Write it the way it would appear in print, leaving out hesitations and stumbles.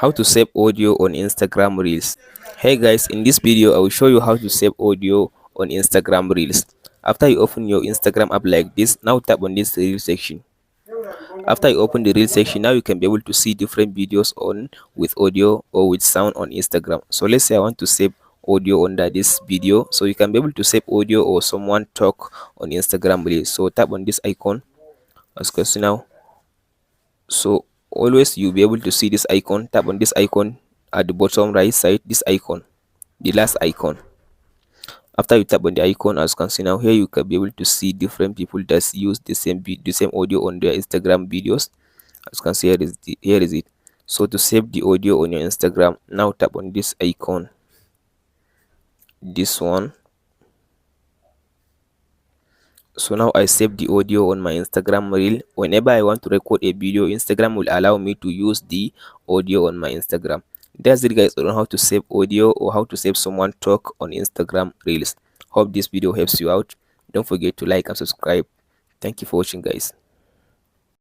How to save audio on Instagram Reels. Hey guys, in this video I will show you how to save audio on Instagram Reels. After you open your Instagram app like this, now tap on this reel section. After you open the reel section, now you can be able to see different videos on with audio or with sound on Instagram. So let's say I want to save audio under this video, so you can be able to save audio or someone talk on Instagram Reels. So tap on this icon as you can see now. So always you'll be able to see this icon. Tap on this icon at the bottom right side, this icon, the last icon. After you tap on the icon, as you can see now, here you can be able to see different people that use the same audio on their Instagram videos. As you can see, here is it. So to save the audio on your Instagram, now tap on this icon, this one. So now I save the audio on my Instagram reel. Whenever I want to record a video, Instagram will allow me to use the audio on my Instagram. That's it guys on how to save audio or how to save someone talk on Instagram reels. Hope this video helps you out. Don't forget to like and subscribe. Thank you for watching guys.